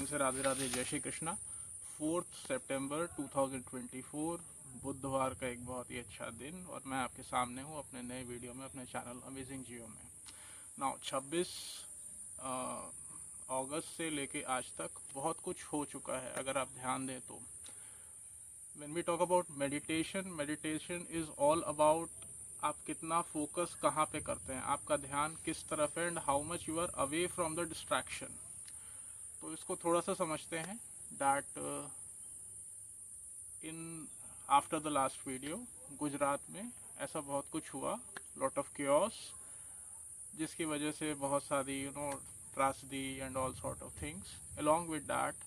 दिल से राधे राधे, जय श्री कृष्णा। 4 सितंबर 2024 बुधवार का एक बहुत ही अच्छा दिन, और मैं आपके सामने हूँ अपने नए वीडियो में, अपने चैनल अमेजिंग जियो में। नाउ 26 अगस्त से लेके आज तक बहुत कुछ हो चुका है अगर आप ध्यान दें तो। When we talk about meditation is all about आप कितना फोकस कहाँ पे करते हैं, आपका ध्यान किस तरफ है, and how much you are away from the distraction. तो इसको थोड़ा सा समझते हैं। That in after the last video Gujarat में ऐसा बहुत कुछ हुआ, लॉट ऑफ chaos, जिसकी वजह से बहुत सारी tragedy and all sort of things. Along with that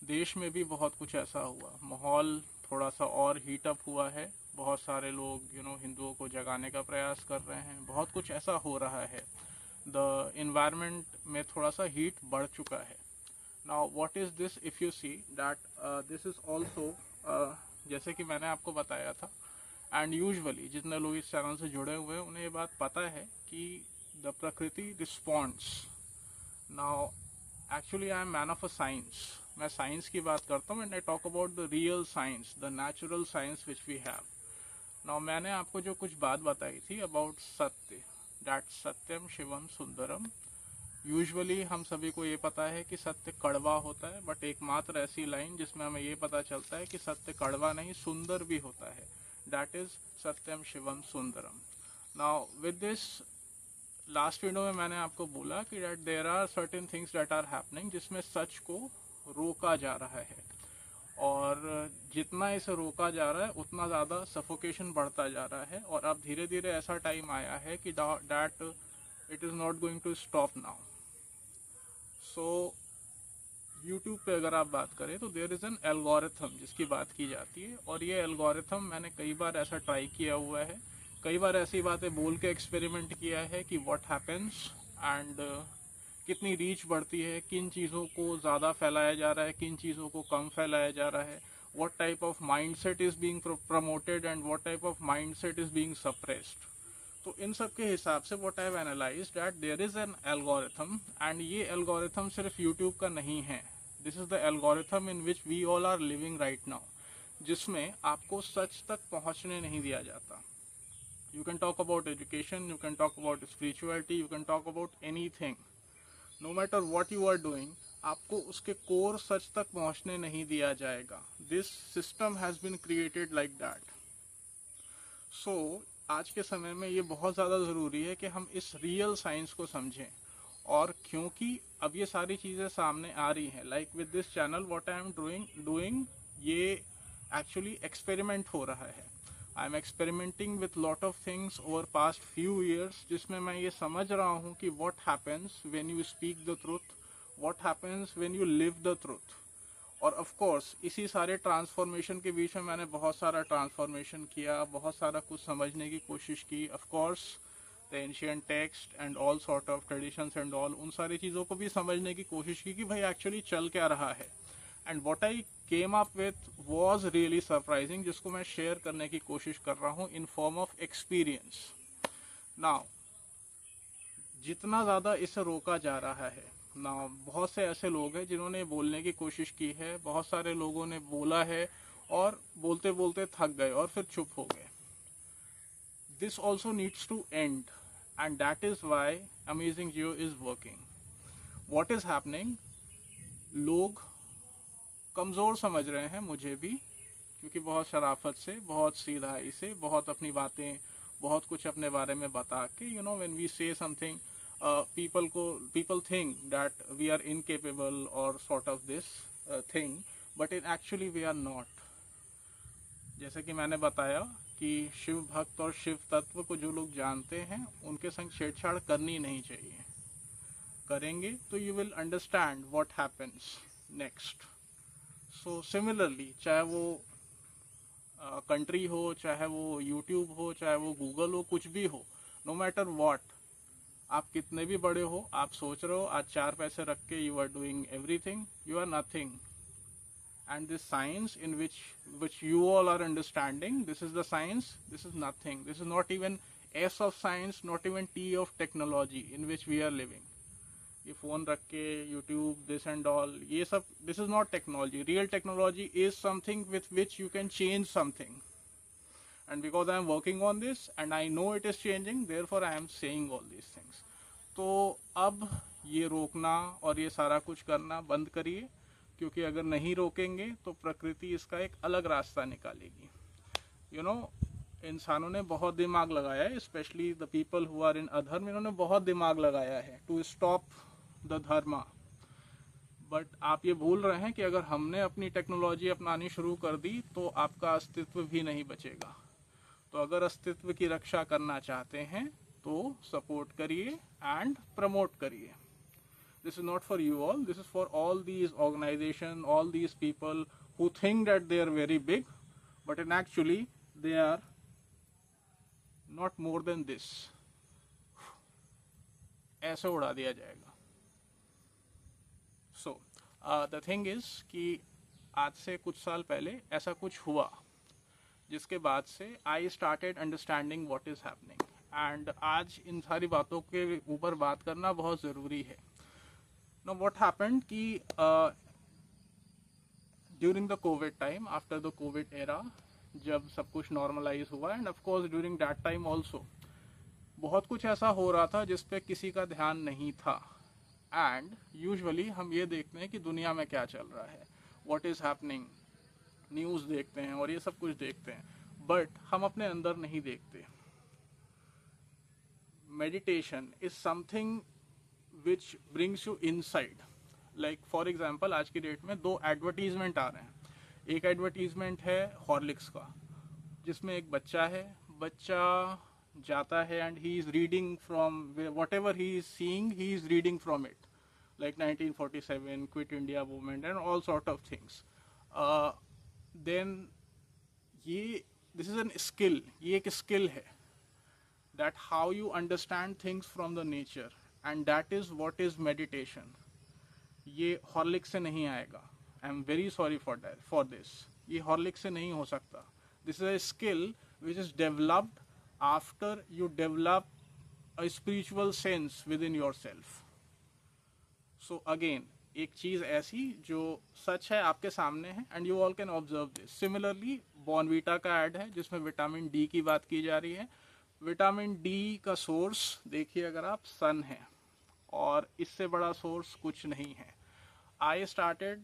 देश में भी बहुत कुछ ऐसा हुआ, माहौल थोड़ा सा और हीट अप हुआ है। बहुत सारे लोग हिंदुओं को जगाने का प्रयास कर रहे हैं, बहुत कुछ ऐसा हो रहा है। द इन्वायरमेंट में थोड़ा सा हीट बढ़ चुका है। Now what is this, if you see that this is also, जैसे कि मैंने आपको बताया था, एंड यूजुअली जितने लोग इस चैनल से जुड़े हुए हैं उन्हें ये बात पता है कि the prakriti responds. Now actually I am man of a science, मैं साइंस की बात करता हूँ, and I talk about the real science, the natural science which we have. Now मैंने आपको जो कुछ बात बताई थी about satya, that Satyam Shivam Sundaram. Usually हम सभी को ये पता है कि सत्य कड़वा होता है, बट एकमात्र ऐसी लाइन जिसमें हमें ये पता चलता है कि सत्य कड़वा नहीं सुंदर भी होता है, that is Satyam Shivam Sundaram. Now with this last video में मैंने आपको बोला कि that there are certain things that are happening जिसमें सच को रोका जा रहा है, और जितना इसे रोका जा रहा है उतना ज़्यादा सफोकेशन बढ़ता जा रहा है, और अब धीरे धीरे ऐसा टाइम आया है कि that it is not going to stop now. So YouTube पे अगर आप बात करें तो देयर इज़ एन एल्गोरिथम जिसकी बात की जाती है, और ये एल्गोरिथम मैंने कई बार ऐसा ट्राई किया हुआ है, कई बार ऐसी बातें बोल के एक्सपेरिमेंट किया है कि व्हाट हैपेंस, एंड कितनी रीच बढ़ती है, किन चीज़ों को ज़्यादा फैलाया जा रहा है, किन चीज़ों को कम फैलाया जा रहा है, what type of mindset is being promoted and what type of mindset is being suppressed. तो इन सब के हिसाब से what I have analysed that there is an algorithm, and ये एल्गोरिथम सिर्फ यूट्यूब का नहीं है, this is the algorithm in which we all are living right now, जिसमें आपको सच तक पहुंचने नहीं दिया जाता। You can talk about education, you can talk about spirituality, you can talk about anything, no matter what you are doing, आपको उसके कोर सच तक पहुंचने नहीं दिया जाएगा। This system has been created like that. So आज के समय में ये बहुत ज़्यादा ज़रूरी है कि हम इस रियल साइंस को समझें, और क्योंकि अब ये सारी चीज़ें सामने आ रही हैं, like with this channel what I am doing, ये एक्चुअली एक्सपेरिमेंट हो रहा है। I am experimenting with lot of things over past few years, जिसमें मैं ये समझ रहा हूँ कि what happens when you speak the truth, what happens when you live the truth. और ऑफ कोर्स इसी सारे ट्रांसफॉर्मेशन के बीच में मैंने बहुत सारा ट्रांसफॉर्मेशन किया, बहुत सारा कुछ समझने की कोशिश की। Of course the ancient text and all sort of traditions and all, उन सारी चीज़ों को भी समझने की कोशिश की कि भाई एक्चुअली चल क्या रहा है, and what I came up with was really surprising, जिसको मैं शेयर करने की कोशिश कर रहा हूँ in form of experience. Now जितना ज़्यादा इसे रोका जा रहा है ना, बहुत से ऐसे लोग हैं जिन्होंने बोलने की कोशिश की है, बहुत सारे लोगों ने बोला है और बोलते बोलते थक गए और फिर चुप हो गए। This also needs to end, and that is why amazing Jio is working. What is happening, लोग कमज़ोर समझ रहे हैं, मुझे भी, क्योंकि बहुत शराफत से, बहुत सीधाई से, बहुत अपनी बातें, बहुत कुछ अपने बारे में बता के, when we say something, people think that we are incapable or sort of this thing, but in actually we are not. जैसे कि मैंने बताया कि शिव भक्त और शिव तत्व को जो लोग जानते हैं उनके संग छेड़छाड़ करनी नहीं चाहिए, करेंगे तो you will understand what happens next. So similarly, चाहे वो कंट्री हो, चाहे वो यूट्यूब हो, चाहे वो गूगल हो, कुछ भी हो, नो मैटर वॉट, आप कितने भी बड़े हो, आप सोच रहे हो आज 4 पैसे रख के you are doing everything, you are nothing. And this science in which you all are understanding, this is the science, this is nothing, this is not even S of science, not even T of technology in which we are living. ये phone रख के YouTube this and all, ये सब this is not technology. Real technology is something with which you can change something. And because I am working on this and I know it is changing, therefore I am saying all these things. तो अब ये रोकना और ये सारा कुछ करना बंद करिए, क्योंकि अगर नहीं रोकेंगे तो प्रकृति इसका एक अलग रास्ता निकालेगी. यू नो, इंसानों ने बहुत दिमाग लगाया है, specially the people who are in adharma, इन्होंने बहुत दिमाग लगाया है to stop the dharma. But आप ये भूल रहे हैं कि अगर हमने अपनी टेक्नोलॉजी अपनानी शुरू कर दी तो आपका अस्तित्व भी नहीं बचेगा. तो अगर अस्तित्व की रक्षा करना चाहते हैं तो सपोर्ट करिए एंड प्रमोट करिए. This is not for you all, this is for all these organisation, all these people who think that they are very big, but in actually they are not more than this. ऐसे उड़ा दिया जाएगा. So the thing is कि आज से कुछ साल पहले ऐसा कुछ हुआ, जिसके बाद से आई started understanding what is happening. And आज इन सारी बातों के ऊपर बात करना बहुत ज़रूरी है. नो व्हाट हैपेंड कि during the Covid time, after the Covid era, जब सब कुछ नॉर्मलाइज हुआ, end of course during that time also बहुत कुछ ऐसा हो रहा था जिस पे किसी का ध्यान नहीं था. एंड यूजुअली हम ये देखते हैं कि दुनिया में क्या चल रहा है, व्हाट इज़ हैपनिंग, न्यूज़ देखते हैं और ये सब कुछ देखते हैं, बट हम अपने अंदर नहीं देखते. Meditation is something which brings you inside. Like for example, आज की डेट में 2 एडवर्टीजमेंट आ रहे हैं. एक एडवर्टीजमेंट है हॉर्लिक्स का, जिसमें एक बच्चा जाता है and he is reading from whatever he is seeing, he is reading from it, like 1947, quit India movement and all sort of things. Then ये दिस इज एन स्किल, ये एक स्किल है, that how you understand things from the nature, and that is what is meditation. ये Horlicks से नहीं आएगा. I am very sorry for this. ये Horlicks से नहीं हो सकता. This is a skill which is developed after you develop a spiritual sense with in your self. So again, एक चीज़ ऐसी जो सच है आपके सामने है, and you all can observe this. Similarly Bournvita का ऐड है जिसमें विटामिन डी की बात की जा रही है. विटामिन डी का सोर्स देखिए अगर आप, सन है, और इससे बड़ा सोर्स कुछ नहीं है. I started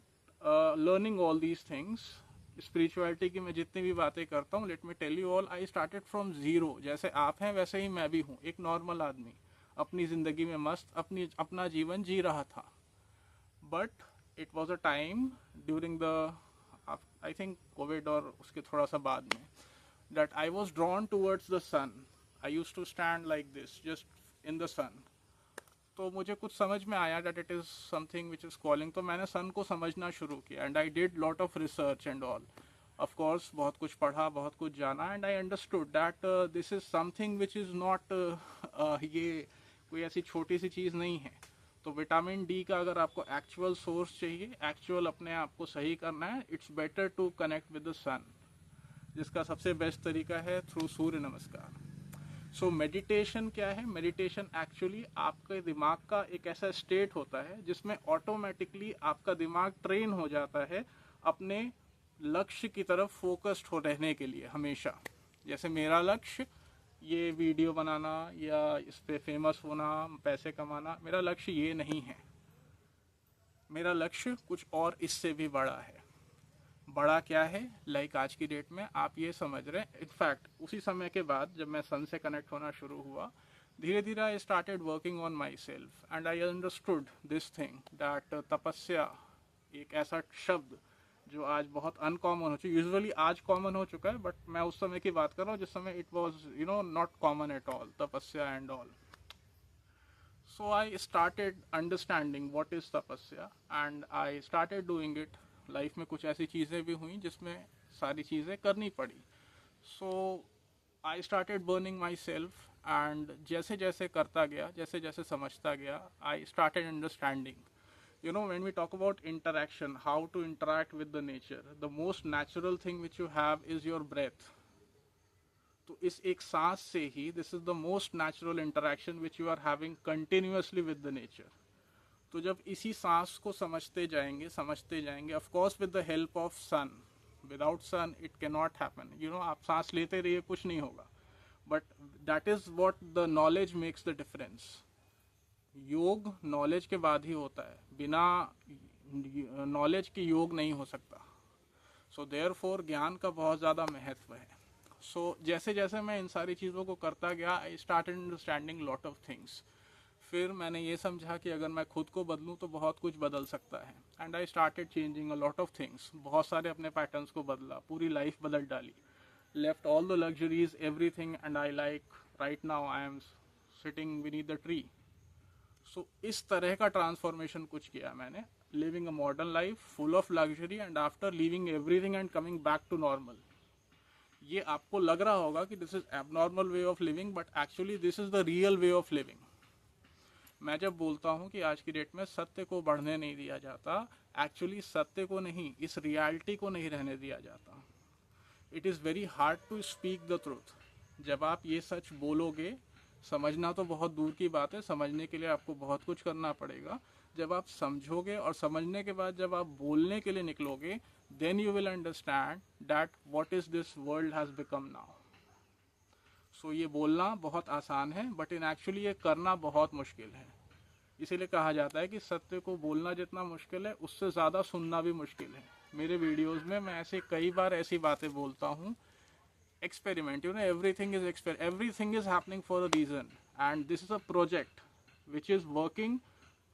learning all these things. Spirituality की मैं जितनी भी बातें करता हूँ, let me tell you all, I started from zero. जैसे आप हैं वैसे ही मैं भी हूँ, एक नॉर्मल आदमी, अपनी ज़िंदगी में मस्त अपना जीवन जी रहा था. But it was a time during the, I think covid और उसके थोड़ा सा बाद में, that I was drawn towards the sun. I use to stand like this just in the sun. तो मुझे कुछ समझ में आया that it is something which is calling. तो मैंने सन को समझना शुरू किया, and I did lot of research and all. Of course बहुत कुछ पढ़ा, बहुत कुछ जाना, and I understood that this is something which is not, ये कोई ऐसी छोटी सी चीज़ नहीं है. तो विटामिन डी का अगर आपको एक्चुअल सोर्स चाहिए, एक्चुअल अपने आप को सही करना है, it's better to connect with the sun, जिसका सबसे बेस्ट तरीका है थ्रू सूर्य नमस्कार. सो मेडिटेशन क्या है? मेडिटेशन एक्चुअली आपके दिमाग का एक ऐसा स्टेट होता है जिसमें ऑटोमेटिकली आपका दिमाग ट्रेन हो जाता है अपने लक्ष्य की तरफ फोकस्ड हो रहने के लिए हमेशा. जैसे मेरा लक्ष्य ये वीडियो बनाना या इस पे फेमस होना, पैसे कमाना, मेरा लक्ष्य ये नहीं है. मेरा लक्ष्य कुछ और इससे भी बड़ा है. बड़ा क्या है? लाइक आज की डेट में आप ये समझ रहे हैं. इनफैक्ट उसी समय के बाद जब मैं सन से कनेक्ट होना शुरू हुआ, धीरे धीरे I started working on my self, and I understood this thing that तपस्या एक ऐसा शब्द जो आज बहुत अनकॉमन हो चुका है. यूजुअली आज कॉमन हो चुका है, बट मैं उस समय की बात कर रहा हूँ जिस समय it was not common at all, tapasya and all. So I started understanding what is tapasya, and I started doing it. Life में कुछ ऐसी चीज़ें भी हुई जिसमें सारी चीज़ें करनी पड़ी. So I started burning myself, and जैसे जैसे करता गया, जैसे जैसे समझता गया, I started understanding. When we talk about interaction, how to interact with the nature, the most natural thing which you have is your breath. तो इस एक सांस से ही, this is the most natural interaction which you are having continuously with the nature. तो जब इसी सांस को समझते जाएंगे, of course with the help of sun, without sun it can not happen, you know, आप सांस लेते रहिए कुछ नहीं होगा, but that is what the knowledge makes the difference. Yoga knowledge के बाद ही होता है, बिना नॉलेज के योग नहीं हो सकता। सो देयरफॉर ज्ञान का बहुत ज़्यादा महत्व है। सो जैसे जैसे मैं इन सारी चीज़ों को करता गया, I started understanding lot of things. फिर मैंने ये समझा कि अगर मैं खुद को बदलूं तो बहुत कुछ बदल सकता है, and I started changing a lot of things. बहुत सारे अपने पैटर्न्स को बदला, पूरी लाइफ बदल डाली, left all the luxuries everything, and I like right now I am sitting beneath the tree. So इस तरह का ट्रांसफॉर्मेशन कुछ किया मैंने, living a modern life full of luxury, and after leaving everything and coming back to normal. ये आपको लग रहा होगा कि this is abnormal way of living, but actually this is the real way of living. मैं जब बोलता हूँ कि आज की डेट में सत्य को बढ़ने नहीं दिया जाता, एक्चुअली सत्य को नहीं, इस रियलिटी को नहीं रहने दिया जाता। It is very hard to speak the truth. जब आप ये सच बोलोगे, समझना तो बहुत दूर की बात है, समझने के लिए आपको बहुत कुछ करना पड़ेगा। जब आप समझोगे और समझने के बाद जब आप बोलने के लिए निकलोगे, then you will understand that what is this world has become now. So ये बोलना बहुत आसान है, बट इन एक्चुअली ये करना बहुत मुश्किल है। इसीलिए कहा जाता है कि सत्य को बोलना जितना मुश्किल है, उससे ज़्यादा सुनना भी मुश्किल है। मेरे वीडियोस में मैं ऐसे कई बार ऐसी बातें बोलता हूँ, experiment, you know, everything is happening for a reason, and this is a project which is working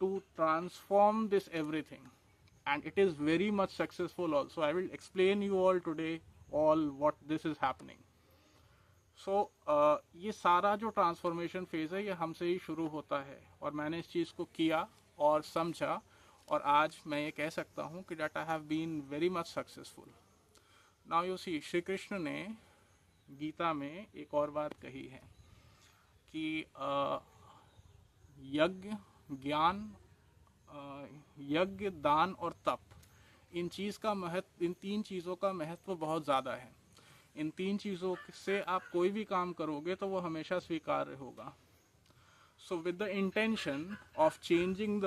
to transform this everything, and it is very much successful also. I will explain you all today all what this is happening. So ये सारा जो transformation phase है, ये हमसे ही शुरू होता है, और मैंने इस चीज़ को किया और समझा, और आज मैं ये कह सकता हूँ कि that I have been very much successful. Now you see, Shri Krishna ने गीता में एक और बात कही है कि यज्ञ, ज्ञान, यज्ञ, दान और तप, इन तीन चीज़ों का महत्व बहुत ज़्यादा है। इन तीन चीज़ों से आप कोई भी काम करोगे तो वो हमेशा स्वीकार्य होगा। So with the intention of changing the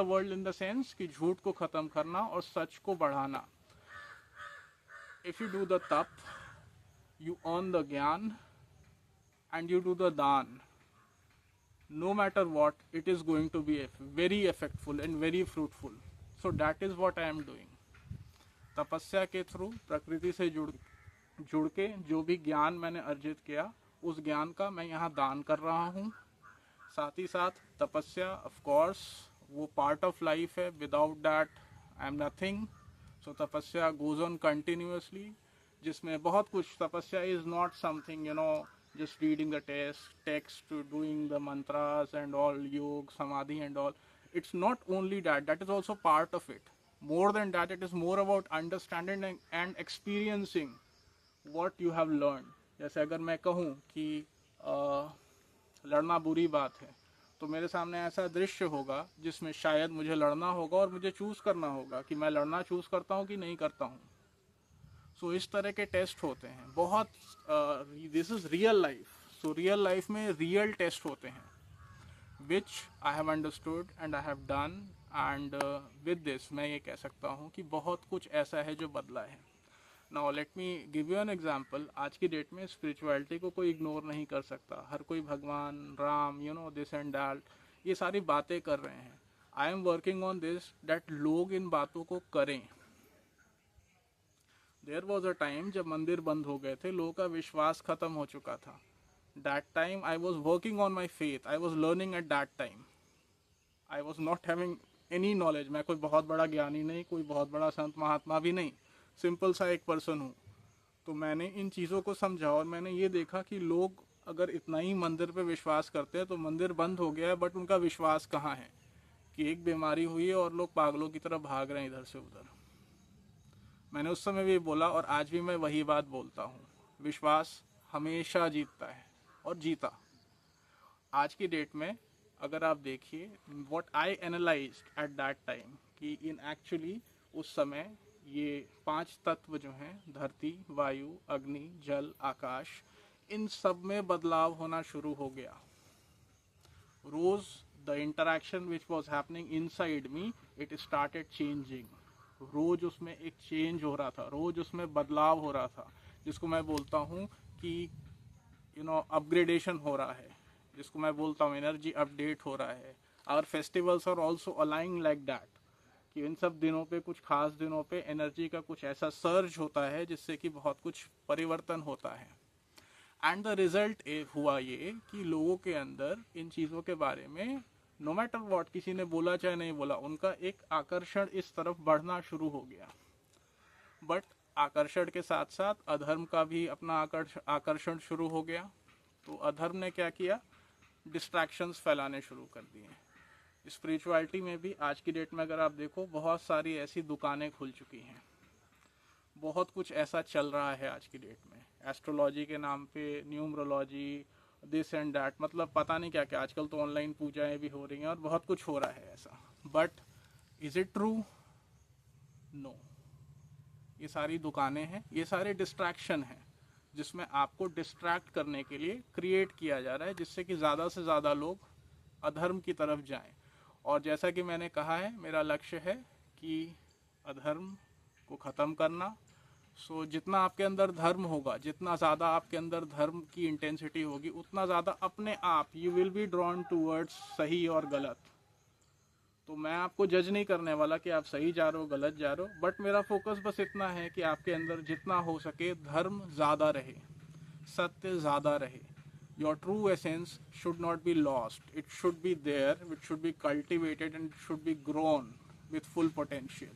world in the sense कि झूठ को ख़त्म करना और सच को बढ़ाना। If you do the tap, you earn the gyan, and you do the dan, no matter what, it is going to be very effectful and very fruitful. So that is what I am doing. तपस्या के through प्रकृति से जुड़ के जो भी ज्ञान मैंने अर्जित किया, उस ज्ञान का मैं यहाँ दान कर रहा हूँ। साथ ही साथ तपस्या, ऑफ कोर्स, वो पार्ट ऑफ लाइफ है, without that I am nothing. So tapasya goes on continuously, जिसमें बहुत कुछ, tapasya is not something, you know, just reading the text, doing the mantras and all, yoga, samadhi and all. It's not only that is also part of it. More than that, it is more about understanding and experiencing what you have learned. जैसे अगर मैं कहूँ कि लड़ना बुरी बात है, तो मेरे सामने ऐसा दृश्य होगा जिसमें शायद मुझे लड़ना होगा और मुझे चूज़ करना होगा कि मैं लड़ना चूज़ करता हूँ कि नहीं करता हूँ. सो इस तरह के टेस्ट होते हैं बहुत. This is real life. So real life में रियल टेस्ट होते हैं which I have understood and I have done, and with this मैं ये कह सकता हूँ कि बहुत कुछ ऐसा है जो बदला है. Now let me give you an example. आज की डेट में स्पिरिचुअलिटी को कोई इग्नोर नहीं कर सकता. हर कोई भगवान, Ram, you know, this and that, ये सारी बातें कर रहे हैं. I am working on this that लोग इन बातों को करें. There was a time जब मंदिर बंद हो गए थे, लोगों का विश्वास खत्म हो चुका था. That time I was working on my faith. I was learning at that time. I was not having any knowledge. मैं कोई बहुत बड़ा ज्ञानी नहीं, कोई बहुत बड़ा संत महात्मा भी नहीं, सिंपल सा एक पर्सन हूँ. तो मैंने इन चीज़ों को समझा और मैंने ये देखा कि लोग अगर इतना ही मंदिर पे विश्वास करते हैं तो मंदिर बंद हो गया है, बट उनका विश्वास कहाँ है कि एक बीमारी हुई है और लोग पागलों की तरह भाग रहे हैं इधर से उधर. मैंने उस समय भी बोला और आज भी मैं वही बात बोलता हूँ, विश्वास हमेशा जीतता है और जीता. आज की डेट में अगर आप देखिए what I analysed at that time कि इन एक्चुअली उस समय ये 5 तत्व जो हैं, धरती, वायु, अग्नि, जल, आकाश, इन सब में बदलाव होना शुरू हो गया. रोज़ the interaction which was happening inside me, it started changing. रोज उसमें एक चेंज हो रहा था, रोज उसमें बदलाव हो रहा था, जिसको मैं बोलता हूँ कि अपग्रेडेशन हो रहा है, जिसको मैं बोलता हूँ एनर्जी अपडेट हो रहा है. Our festivals are also aligning like that, कि इन सब दिनों पे, कुछ खास दिनों पे एनर्जी का कुछ ऐसा सर्ज होता है जिससे कि बहुत कुछ परिवर्तन होता है. एंड द रिजल्ट हुआ ये कि लोगों के अंदर इन चीज़ों के बारे में नो मैटर व्हाट, किसी ने बोला चाहे नहीं बोला, उनका एक आकर्षण इस तरफ बढ़ना शुरू हो गया. बट आकर्षण के साथ साथ अधर्म का भी अपना आकर्षण शुरू हो गया. तो अधर्म ने क्या किया, डिस्ट्रैक्शंस फैलाने शुरू कर दिए. स्पिरिचुअलिटी में भी आज की डेट में अगर आप देखो, बहुत सारी ऐसी दुकानें खुल चुकी हैं, बहुत कुछ ऐसा चल रहा है आज की डेट में. एस्ट्रोलॉजी के नाम पे, न्यूमरोलॉजी, दिस एंड दैट, मतलब पता नहीं क्या क्या. आजकल तो ऑनलाइन पूजाएं भी हो रही हैं और बहुत कुछ हो रहा है ऐसा. But is it true? No. ये सारी दुकानें हैं, ये सारे डिस्ट्रैक्शन हैं जिसमें आपको डिस्ट्रैक्ट करने के लिए क्रिएट किया जा रहा है, जिससे कि ज़्यादा से ज़्यादा लोग अधर्म की तरफ जाएं. और जैसा कि मैंने कहा है, मेरा लक्ष्य है कि अधर्म को ख़त्म करना. सो जितना आपके अंदर धर्म होगा, जितना ज़्यादा आपके अंदर धर्म की इंटेंसिटी होगी, उतना ज़्यादा अपने आप you will be drawn towards सही और गलत. तो मैं आपको जज नहीं करने वाला कि आप सही जा रहे हो गलत जा रहे हो, बट मेरा फोकस बस इतना है कि आपके अंदर जितना हो सके धर्म ज़्यादा रहे, सत्य ज़्यादा रहे. Your true essence should not be lost. It should be there, it should be cultivated and it should be grown with full potential.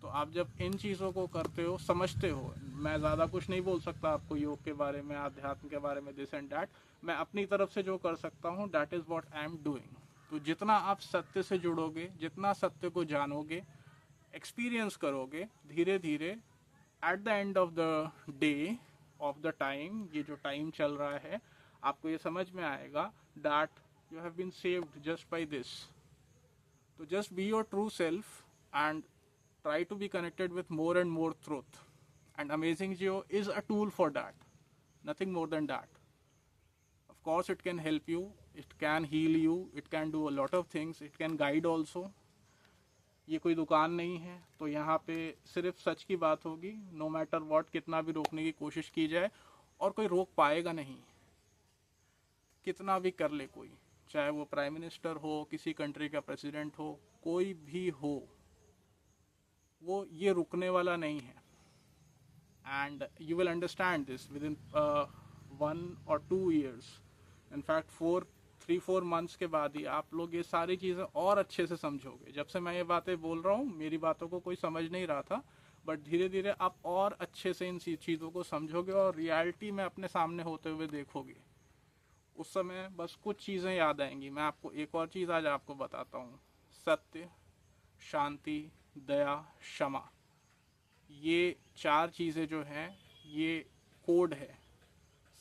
तो आप जब इन चीज़ों को करते हो, समझते हो, मैं ज़्यादा कुछ नहीं बोल सकता आपको योग के बारे में, आध्यात्म के बारे में, दिस एंड डैट. मैं अपनी तरफ से जो कर सकता हूँ, that is what I am doing. तो जितना आप सत्य से जुड़ोगे, जितना सत्य को जानोगे, एक्सपीरियंस करोगे, धीरे धीरे at the end of the day, of the time, ये जो टाइम चल रहा है, आपको ये समझ में आएगा that you have been saved just by this. तो just be your true self and try to be connected with more and more truth, and Amazing Geo is a tool for that, nothing more than that. Of course it can help you, it can heal you, it can do a lot of things, it can guide also. ये कोई दुकान नहीं है, तो यहाँ पे सिर्फ सच की बात होगी. नो मैटर व्हाट, कितना भी रोकने की कोशिश की जाए, और कोई रोक पाएगा नहीं. कितना भी कर ले कोई, चाहे वो प्राइम मिनिस्टर हो, किसी कंट्री का प्रेसिडेंट हो, कोई भी हो, वो ये रुकने वाला नहीं है. And you will understand this with in 1 or 2 years. In fact 3-4 months के बाद ही आप लोग ये सारी चीज़ें और अच्छे से समझोगे. जब से मैं ये बातें बोल रहा हूँ, मेरी बातों को कोई समझ नहीं रहा था, बट धीरे धीरे आप और अच्छे से इन चीज़ों को समझोगे और रियलिटी में अपने सामने होते हुए देखोगे. उस समय बस कुछ चीज़ें याद आएंगी. मैं आपको एक और चीज़ आज आपको बताता हूँ. सत्य, शांति, दया, क्षमा, ये 4 चीज़ें जो हैं, ये कोड है.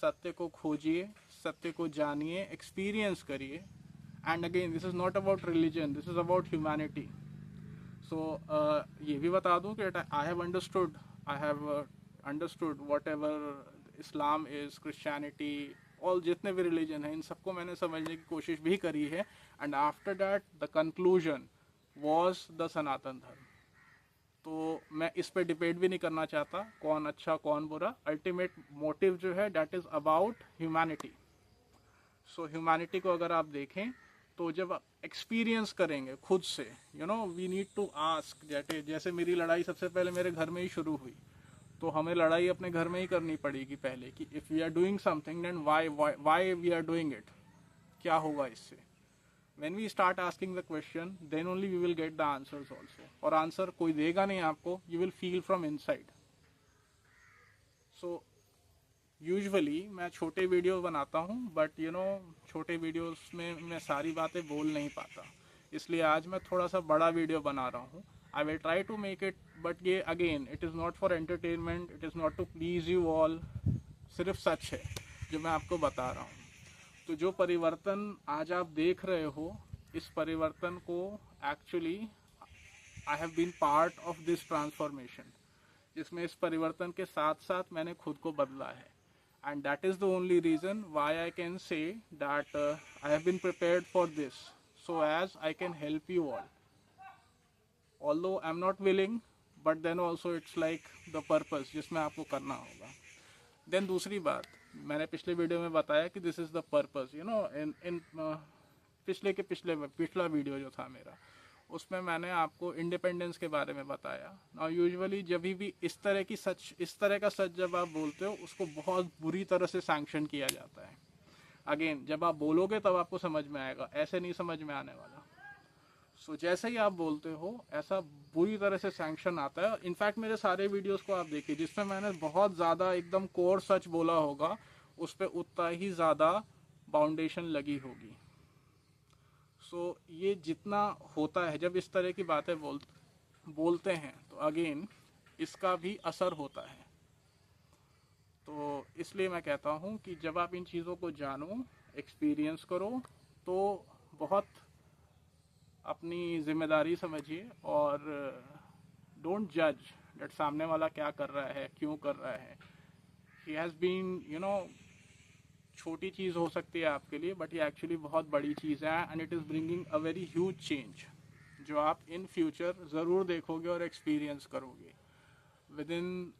सत्य को खोजिए, सत्य को जानिए, एक्सपीरियंस करिए. And again this is not about religion, this is about humanity. So ये भी बता दूँ कि I have understood whatever Islam is, Christianity, all जितने भी रिलीजन हैं, इन सबको मैंने समझने की कोशिश भी करी है. And after that the conclusion was the Sanatan Dharma. तो मैं इस पे डिबेट भी नहीं करना चाहता कौन अच्छा कौन बुरा. अल्टीमेट मोटिव जो है, that is about humanity. So humanity को अगर आप देखें, तो जब आप एक्सपीरियंस करेंगे खुद से, वी नीड टू आस्क. जैसे मेरी लड़ाई सबसे पहले मेरे घर में ही शुरू हुई, तो हमें लड़ाई अपने घर में ही करनी पड़ेगी पहले, कि if we are doing something then why we are doing it, क्या होगा इससे. When we start asking the question, then only we will get the answers also. और आंसर कोई देगा नहीं आपको, you will feel from inside. So usually मैं छोटे वीडियो बनाता हूँ, but छोटे वीडियोस में मैं सारी बातें बोल नहीं पाता, इसलिए आज मैं थोड़ा सा बड़ा वीडियो बना रहा हूँ. I will try to make it, but ये again it is not for entertainment, it is not to please you all. सिर्फ सच है जो मैं आपको बता रहा हूँ. तो जो परिवर्तन आज आप देख रहे हो, इस परिवर्तन को actually I have been part of this transformation, जिसमें इस परिवर्तन के साथ साथ मैंने खुद को बदला है. And that is the only reason why I can say that I have been prepared for this. so as I can help you all. Although I'm not willing, but then also it's like the purpose जिसमें आपको करना होगा. Then दूसरी बात, मैंने पिछले video में बताया कि this is the purpose, you know, in पिछला वीडियो जो था मेरा, उसमें मैंने आपको इंडिपेंडेंस के बारे में बताया. नाउ यूजुअली जब भी इस तरह का सच जब आप बोलते हो, उसको बहुत बुरी तरह से सैंक्शन किया जाता है. अगेन, जब आप बोलोगे तब आपको समझ में आएगा, ऐसे नहीं समझ में आने वाला. सो जैसे ही आप बोलते हो ऐसा बुरी तरह से सैंक्शन आता है. इनफैक्ट मेरे सारे वीडियोस को आप देखिए, जिसमें मैंने बहुत ज़्यादा एकदम कोर सच बोला होगा, उस पर उतना ही ज़्यादा बाउंडेशन लगी होगी. सो ये जितना होता है जब इस तरह की बातें बोलते हैं, तो अगेन इसका भी असर होता है. तो इसलिए मैं कहता हूँ कि जब आप इन चीज़ों को जानो, एक्सपीरियंस करो, तो बहुत अपनी जिम्मेदारी समझिए और डोंट जज दैट सामने वाला क्या कर रहा है, क्यों कर रहा है. He has been, you know, छोटी चीज़ हो सकती है आपके लिए, बट ये एक्चुअली बहुत बड़ी चीज़ है, and it is bringing a very huge change, जो आप इन फ्यूचर ज़रूर देखोगे और एक्सपीरियंस करोगे. विद इन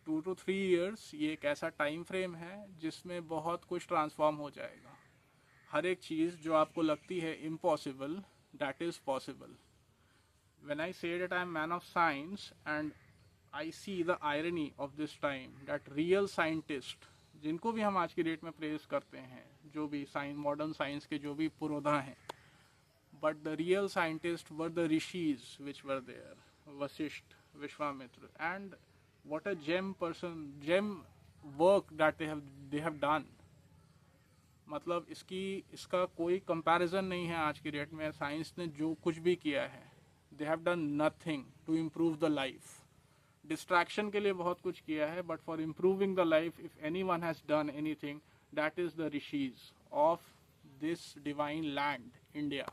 2 to 3 years ये एक ऐसा टाइम फ्रेम है जिसमें बहुत कुछ ट्रांसफॉर्म हो जाएगा. हर एक चीज़ जो आपको लगती है impossible, that is possible. When I say that I am man of science, and I see the irony of this time that real scientist, जिनको भी हम आज की डेट में प्रेस करते हैं, जो भी मॉडर्न साइंस के जो भी पुरोधा हैं, but the real scientists were the rishis which were there, Vasisht, Vishwamitra, and what a gem work that they have done. मतलब इसका कोई कंपैरिजन नहीं है आज की डेट में. साइंस ने जो कुछ भी किया है, they have done nothing to improve the life. Distraction के लिए बहुत कुछ किया है, but for improving the life, if anyone has done anything, that is the rishis of this divine land India.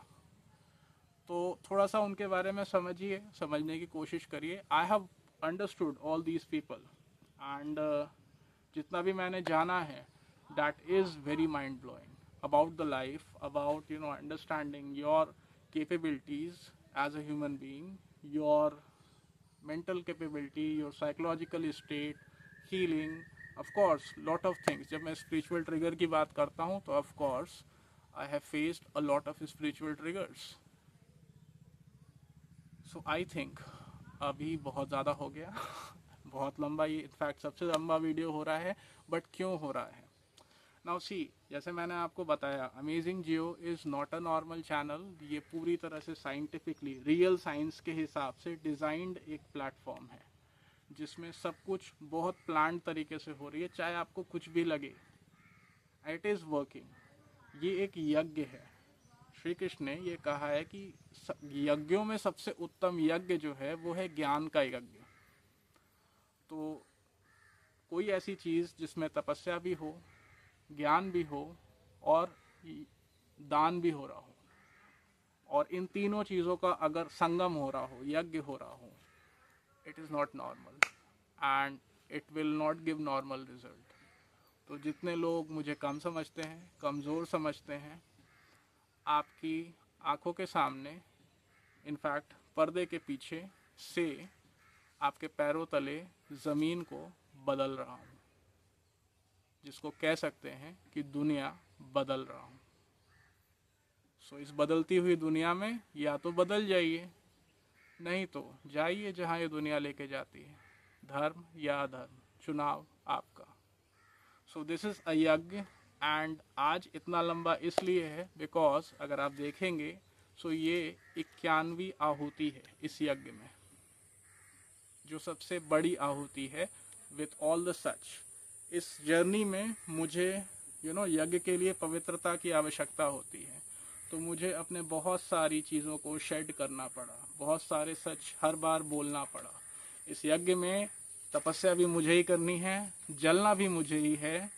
तो थोड़ा सा उनके बारे में समझिए, समझने की कोशिश करिए. आई have understood all these people, and जितना भी मैंने जाना है, that is very mind blowing about the life, about, you know, understanding your capabilities as a human being, your mental capability, your psychological state, healing, of course lot of things. जब मैं spiritual trigger की बात करता हूँ, तो of course I have faced a lot of spiritual triggers. So I think अभी बहुत ज़्यादा हो गया. बहुत लंबा, ये इनफैक्ट सबसे लंबा वीडियो हो रहा है. बट क्यों हो रहा है? नाउ सी, जैसे मैंने आपको बताया, amazing Jio is not a normal channel. ये पूरी तरह से साइंटिफिकली, रियल साइंस के हिसाब से डिज़ाइंड एक प्लेटफॉर्म है, जिसमें सब कुछ बहुत प्लान तरीके से हो रही है, चाहे आपको कुछ भी लगे. It is working. ये एक यज्ञ है. श्री कृष्ण ने ये कहा है कि यज्ञों में सबसे उत्तम यज्ञ जो है वो है ज्ञान का यज्ञ. तो कोई ऐसी चीज़ जिसमें तपस्या भी हो, ज्ञान भी हो और दान भी हो रहा हो, और इन तीनों चीज़ों का अगर संगम हो रहा हो, यज्ञ हो रहा हो, it is not normal and it will not give normal result. तो जितने लोग मुझे कम समझते हैं, कमज़ोर समझते हैं, आपकी आंखों के सामने, इनफैक्ट पर्दे के पीछे से आपके पैरों तले ज़मीन को बदल रहा हूँ, जिसको कह सकते हैं कि दुनिया बदल रहा हूँ. सो इस बदलती हुई दुनिया में या तो बदल जाइए, नहीं तो जाइए जहाँ ये दुनिया लेके जाती है, धर्म या अधर्म, चुनाव आपका. सो दिस इज़ अ यज्ञ. एंड आज इतना लंबा इसलिए है बिकॉज अगर आप देखेंगे, सो ये 91वीं आहुति है इस यज्ञ में, जो सबसे बड़ी आहुति है विथ ऑल द सच. इस जर्नी में मुझे यज्ञ के लिए पवित्रता की आवश्यकता होती है, तो मुझे अपने बहुत सारी चीज़ों को शेड करना पड़ा, बहुत सारे सच हर बार बोलना पड़ा. इस यज्ञ में तपस्या भी मुझे ही करनी है, जलना भी मुझे ही है,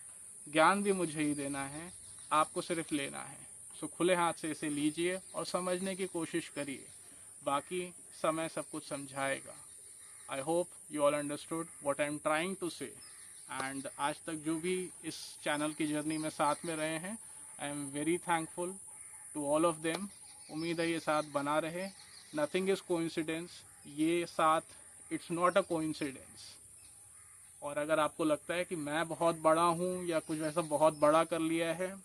ज्ञान भी मुझे ही देना है, आपको सिर्फ लेना है. सो खुले हाथ से इसे लीजिए और समझने की कोशिश करिए, बाकी समय सब कुछ समझाएगा. I hope you all understood what I am trying to say. And आज तक जो भी इस चैनल की जर्नी में साथ में रहे हैं, I am very thankful to all of them. उम्मीद है ये साथ बना रहे। नथिंग इज़ कोइंसिडेंस, ये साथ इट्स नॉट अ कोइंसिडेंस। और अगर आपको लगता है कि मैं बहुत बड़ा हूँ या कुछ ऐसा बहुत बड़ा कर लिया है,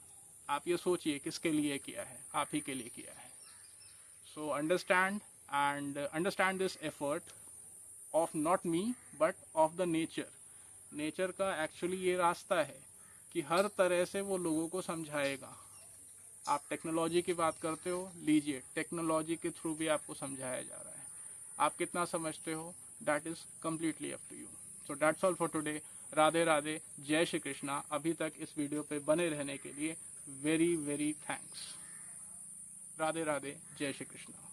आप ये सोचिए किसके लिए किया है, आप ही के लिए किया है। So understand this effort of not me but of the nature का एक्चुअली ये रास्ता है कि हर तरह से वो लोगों को समझाएगा। आप टेक्नोलॉजी की बात करते हो, लीजिए टेक्नोलॉजी के थ्रू भी आपको समझाया जा रहा है। आप कितना समझते हो, that is completely up to you. So that's all for today. Radhe Radhe, जय श्री कृष्णा। अभी तक इस वीडियो पे बने रहने के लिए very very thanks. Radhe Radhe, जय श्री कृष्णा।